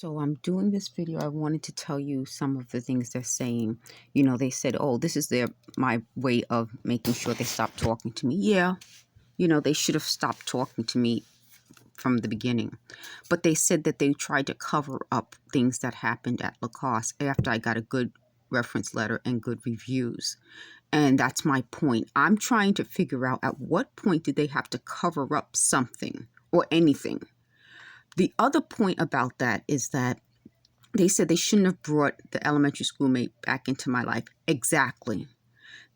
So I'm doing this video. I wanted to tell you some of the things they're saying. They said, oh, this is my way of making sure they stop talking to me. Yeah, they should have stopped talking to me from the beginning. But they said that they tried to cover up things that happened at Lacoste after I got a good reference letter and good reviews. And that's my point. I'm trying to figure out at what point did they have to cover up something or anything. The other point about that is that they said they shouldn't have brought the elementary schoolmate back into my life. Exactly.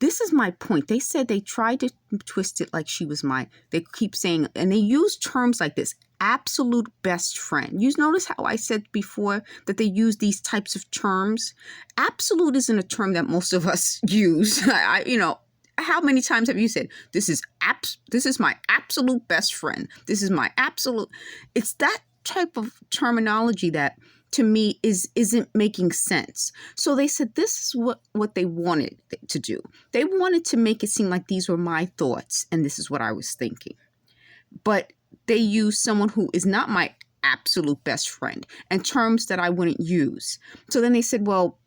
This is my point. They said they tried to twist it like she was they keep saying, and they use terms like this, absolute best friend. You notice how I said before that they use these types of terms? Absolute isn't a term that most of us use. How many times have you said, this is my absolute best friend. This is my absolute. It's that type of terminology that to me isn't making sense. So they said this is what they wanted to do. They wanted to make it seem like these were my thoughts and this is what I was thinking. But they use someone who is not my absolute best friend and terms that I wouldn't use. So then they said, well,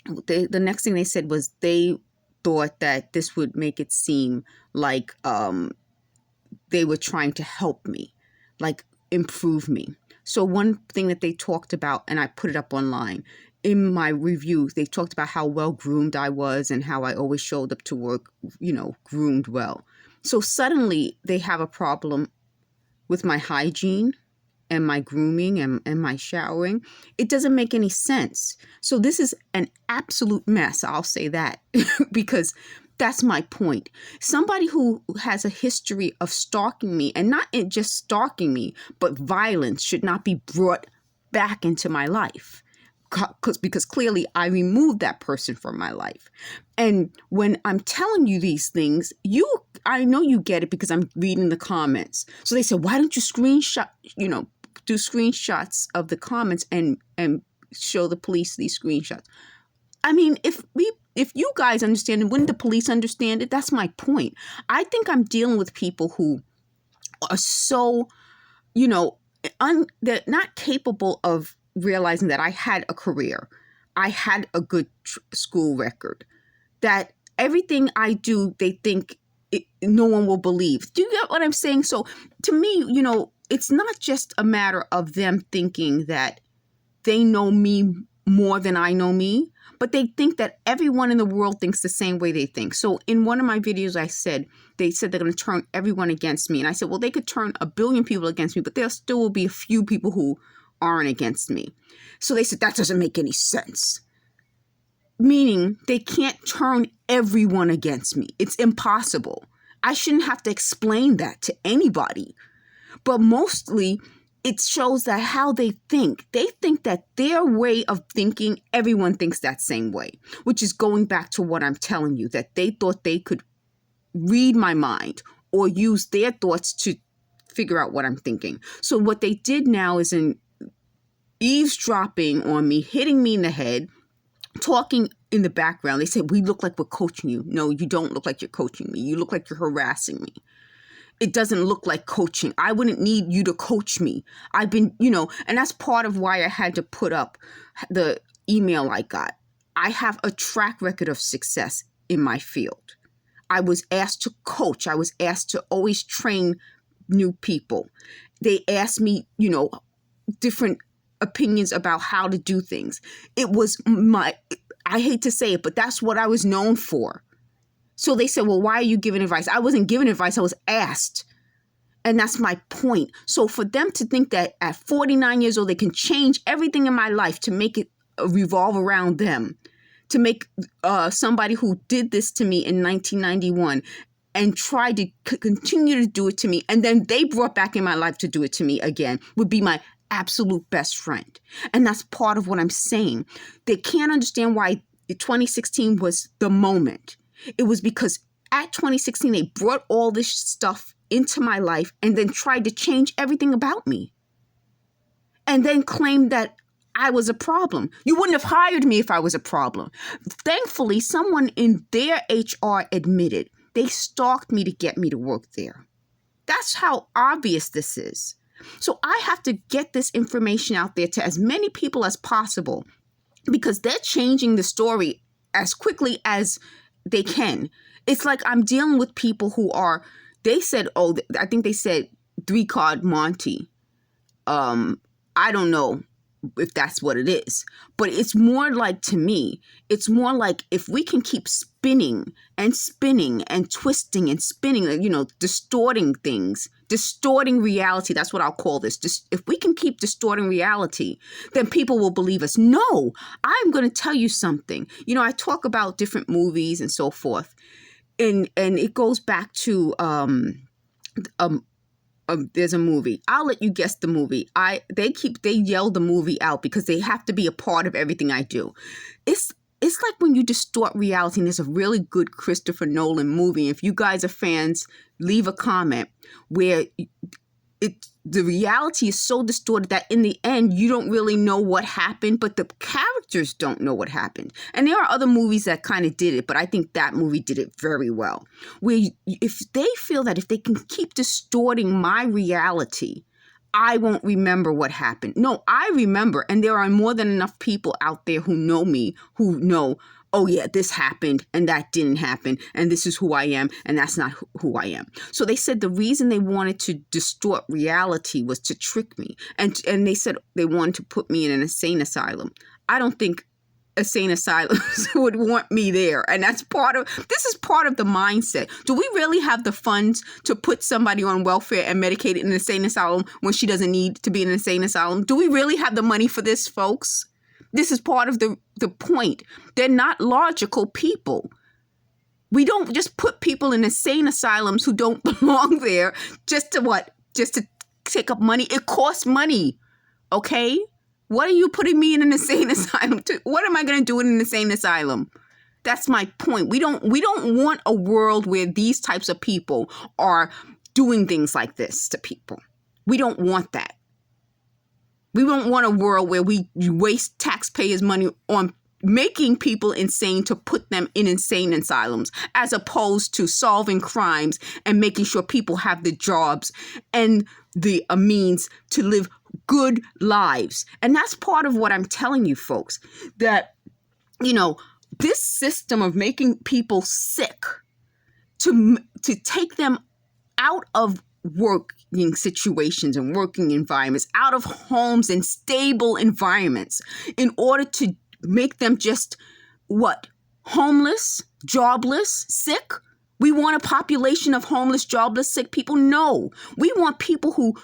the next thing they said was they thought that this would make it seem like they were trying to help me, like improve me. So one thing that they talked about, and I put it up online, in my review, they talked about how well groomed I was and how I always showed up to work, groomed well. So suddenly they have a problem with my hygiene and my grooming and my showering. It doesn't make any sense. So this is an absolute mess. I'll say that because that's my point. Somebody who has a history of stalking me, and not just stalking me, but violence, should not be brought back into my life. Because clearly I removed that person from my life. And when I'm telling you these things, I know you get it because I'm reading the comments. So they said, why don't you do screenshots of the comments and show the police these screenshots? I mean, if you guys understand it, wouldn't the police understand it? That's my point. I think I'm dealing with people who are so, they're not capable of realizing that I had a career. I had a good school record. That everything I do, they think no one will believe. Do you get what I'm saying? So to me, it's not just a matter of them thinking that they know me more than I know me, but they think that everyone in the world thinks the same way they think. So in one of my videos, they said they're going to turn everyone against me. And I said, well, they could turn 1 billion people against me, but there still will be a few people who aren't against me. So they said, that doesn't make any sense. Meaning they can't turn everyone against me. It's impossible. I shouldn't have to explain that to anybody. But mostly, it shows that how they think. They think that their way of thinking, everyone thinks that same way, which is going back to what I'm telling you, that they thought they could read my mind or use their thoughts to figure out what I'm thinking. So what they did now is in eavesdropping on me, hitting me in the head, talking in the background. They said, we look like we're coaching you. No, you don't look like you're coaching me. You look like you're harassing me. It doesn't look like coaching. I wouldn't need you to coach me. I've been, and that's part of why I had to put up the email I got. I have a track record of success in my field. I was asked to coach. I was asked to always train new people. They asked me, different opinions about how to do things. It was I hate to say it, but that's what I was known for. So they said, well, why are you giving advice? I wasn't giving advice. I was asked. And that's my point. So for them to think that at 49 years old, they can change everything in my life to make it revolve around them, to make somebody who did this to me in 1991 and tried to continue to do it to me, and then they brought back in my life to do it to me again, would be my absolute best friend. And that's part of what I'm saying. They can't understand why 2016 was the moment. It was because at 2016, they brought all this stuff into my life and then tried to change everything about me. And then claimed that I was a problem. You wouldn't have hired me if I was a problem. Thankfully, someone in their HR admitted they stalked me to get me to work there. That's how obvious this is. So I have to get this information out there to as many people as possible, because they're changing the story as quickly as they can. It's like I'm dealing with people who are, they said, I think they said 3-card Monty. I don't know if that's what it is, but it's more like, to me, it's more like if we can keep spinning and spinning and twisting and spinning, distorting things, distorting reality. That's what I'll call this. Just, if we can keep distorting reality, then people will believe us. No, I'm going to tell you something. I talk about different movies and so forth, and it goes back to there's a movie. I'll let you guess the movie. They yell the movie out because they have to be a part of everything I do. It's like when you distort reality, and there's a really good Christopher Nolan movie. If you guys are fans, leave a comment where the reality is so distorted that in the end, you don't really know what happened, but the characters don't know what happened. And there are other movies that kind of did it, but I think that movie did it very well. Where if they feel that if they can keep distorting my reality, I won't remember what happened. No, I remember. And there are more than enough people out there who know me, who know, oh yeah, this happened and that didn't happen, and this is who I am, and that's not who I am. So they said the reason they wanted to distort reality was to trick me. And they said they wanted to put me in an insane asylum. I don't think insane asylums would want me there. And this is part of the mindset. Do we really have the funds to put somebody on welfare and medicate in an insane asylum when she doesn't need to be in an insane asylum? Do we really have the money for this, folks? This is part of the point. They're not logical people. We don't just put people in insane asylums who don't belong there just to what? Just to take up money. It costs money. Okay? What are you putting me in an insane asylum to? What am I going to do in an insane asylum? That's my point. We don't want a world where these types of people are doing things like this to people. We don't want that. We don't want a world where we waste taxpayers' money on making people insane to put them in insane asylums, as opposed to solving crimes and making sure people have the jobs and the means to live good lives. And that's part of what I'm telling you, folks, that, this system of making people sick to take them out of working situations and working environments, out of homes and stable environments, in order to make them just homeless, jobless, sick. We want a population of homeless, jobless, sick people? No. We want people who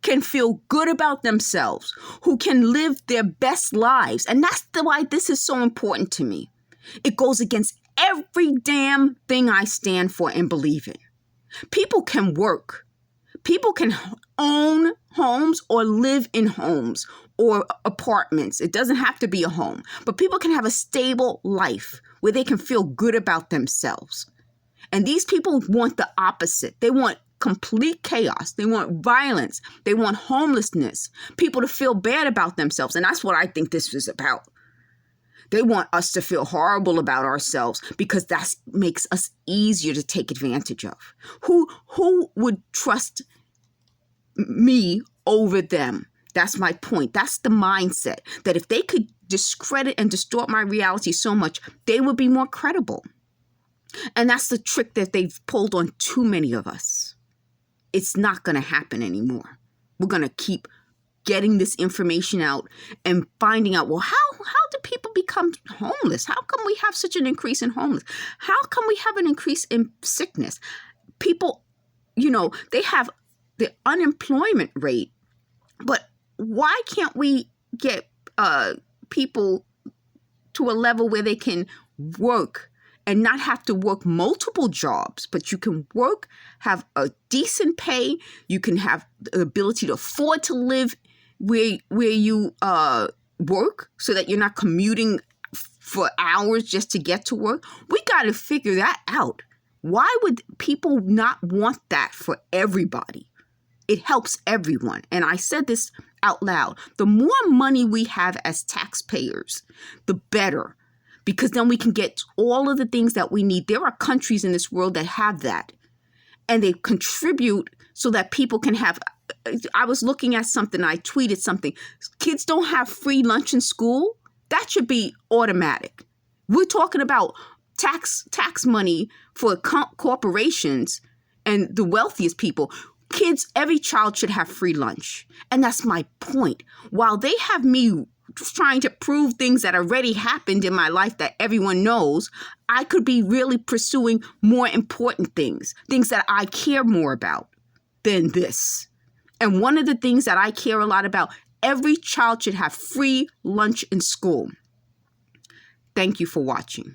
can feel good about themselves, who can live their best lives. And that's why this is so important to me. It goes against every damn thing I stand for and believe in. People can work. People can own homes or live in homes or apartments. It doesn't have to be a home, but people can have a stable life where they can feel good about themselves. And these people want the opposite. They want complete chaos. They want violence. They want homelessness, people to feel bad about themselves. And that's what I think this is about. They want us to feel horrible about ourselves because that makes us easier to take advantage of. Who would trust me over them? That's my point. That's the mindset, that if they could discredit and distort my reality so much, they would be more credible. And that's the trick that they've pulled on too many of us. It's not going to happen anymore. We're going to keep getting this information out and finding out, well, how do people become homeless? How come we have such an increase in homeless? How come we have an increase in sickness? People, they have the unemployment rate, but why can't we get people to a level where they can work and not have to work multiple jobs, but you can work, have a decent pay, you can have the ability to afford to live where you work, so that you're not commuting for hours just to get to work? We got to figure that out. Why would people not want that for everybody? It helps everyone. And I said this out loud. The more money we have as taxpayers, the better. Because then we can get all of the things that we need. There are countries in this world that have that. And they contribute so that people can have I was looking at something, I tweeted something. Kids don't have free lunch in school. That should be automatic. We're talking about tax money for corporations and the wealthiest people. Kids, every child should have free lunch. And that's my point. While they have me trying to prove things that already happened in my life that everyone knows, I could be really pursuing more important things that I care more about than this. And one of the things that I care a lot about, every child should have free lunch in school. Thank you for watching.